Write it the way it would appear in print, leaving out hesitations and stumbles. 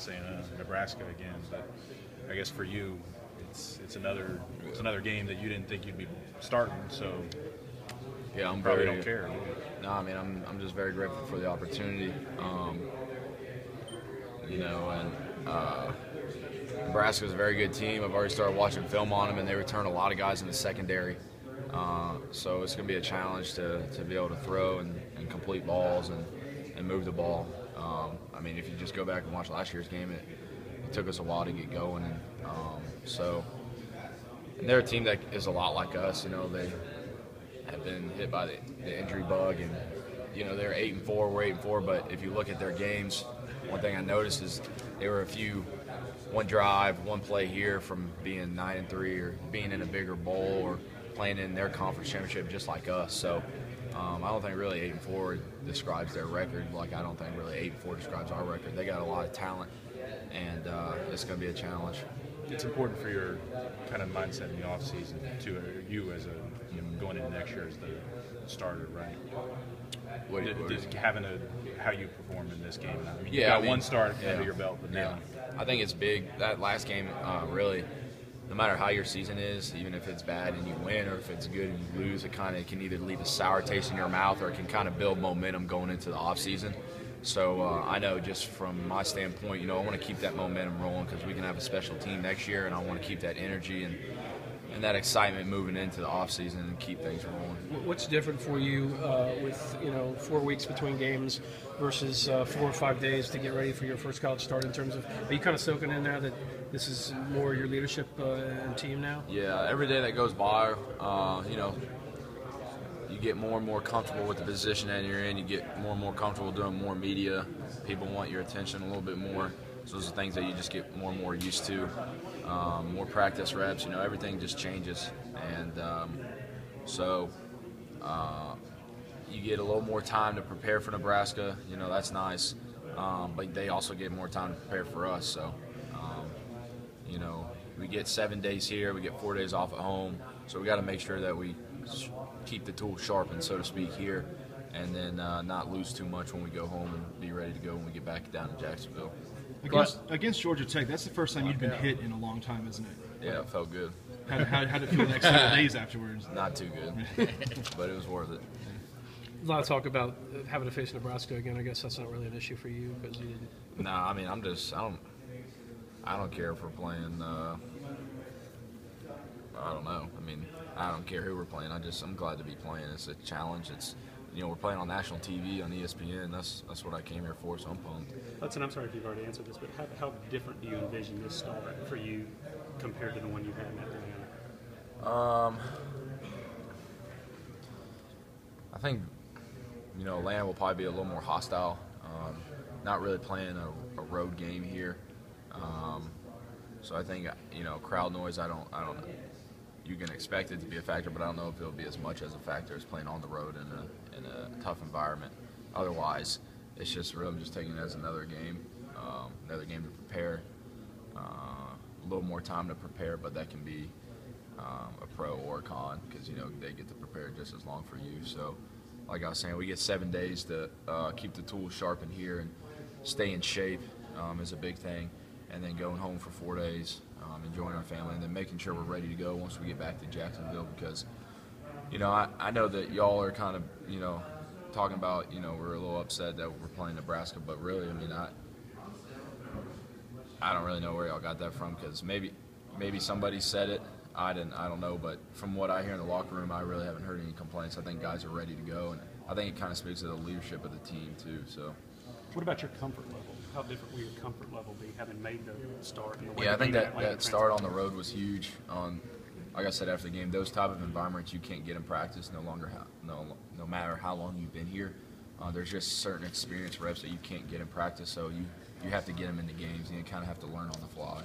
saying Nebraska again, but I guess for you, it's another game that you didn't think you'd be starting. So yeah, I'm probably very, don't care. No, I mean I'm just very grateful for the opportunity. Nebraska's a very good team. I've already started watching film on them, and they return a lot of guys in the secondary. So it's going to be a challenge to be able to throw and complete balls and move the ball. I mean, if you just go back and watch last year's game, it took us a while to get going. And they're a team that is a lot like us. You know, they have been hit by the injury bug, and you know they're 8-4, we're 8-4. But if you look at their games, one thing I noticed is they were one drive, one play here from being 9-3 or being in a bigger bowl or playing in their conference championship just like us. So I don't think really 8-4 describes their record. Like I don't think really 8-4 describes our record. They got a lot of talent, and it's going to be a challenge. It's important for your kind of mindset in the offseason to you as going into next year as the starter, right? Having how you perform in this game. I mean, you got one start under your belt, but now I think it's big. That last game, really, no matter how your season is, even if it's bad and you win, or if it's good and you lose, it kind of can either leave a sour taste in your mouth or it can kind of build momentum going into the off season. So I know just from my standpoint, I want to keep that momentum rolling because we can have a special team next year, and I want to keep that energy and that excitement moving into the offseason and keep things rolling. What's different for you with 4 weeks between games versus 4 or 5 days to get ready for your first college start? In terms of, are you kind of soaking in now that this is more your leadership and team now? Yeah, every day that goes by, you get more and more comfortable with the position that you're in. You get more and more comfortable doing more media. People want your attention a little bit more. So those are things that you just get more and more used to. More practice reps, everything just changes. And you get a little more time to prepare for Nebraska. That's nice. But they also get more time to prepare for us. So, we get 7 days here. We get 4 days off at home. So we got to make sure that we keep the tools sharpened, so to speak, here, and then not lose too much when we go home and be ready to go when we get back down to Jacksonville. Against Georgia Tech, that's the first time you've been hit in a long time, isn't it? Yeah, it felt good. How did it feel the next 7 days afterwards? Not too good, but it was worth it. A lot of talk about having to face Nebraska again. I guess that's not really an issue for you because you didn't. No, I mean I don't care if we're playing. I don't know. I mean, I don't care who we're playing. I'm glad to be playing. It's a challenge. It's we're playing on national TV on ESPN. That's what I came here for. So I'm pumped. Hutson, I'm sorry if you've already answered this, but how different do you envision this start for you compared to the one you had in Atlanta? I think Atlanta will probably be a little more hostile. Not really playing a road game here. So I think crowd noise. I don't know. You can expect it to be a factor, but I don't know if it'll be as much as a factor as playing on the road in a tough environment. Otherwise, it's just really I'm just taking it as another game to prepare. A little more time to prepare, but that can be a pro or a con because they get to prepare just as long for you. So, like I was saying, we get 7 days to keep the tools sharpened here and stay in shape is a big thing, and then going home for 4 days. Enjoying our family, and then making sure we're ready to go once we get back to Jacksonville because, I know that y'all are kind of, talking about, we're a little upset that we're playing Nebraska, but really, I mean, I don't really know where y'all got that from because maybe somebody said it. I don't know, but from what I hear in the locker room, I really haven't heard any complaints. I think guys are ready to go, and I think it kind of speaks to the leadership of the team too. So. What about your comfort level? How different will your comfort level be having made the start? And the way yeah, I think that start on the road was huge. Like I said after the game, those type of environments you can't get in practice no matter how long you've been here. There's just certain experience reps that you can't get in practice, so you have to get them in the games, and you kind of have to learn on the fly.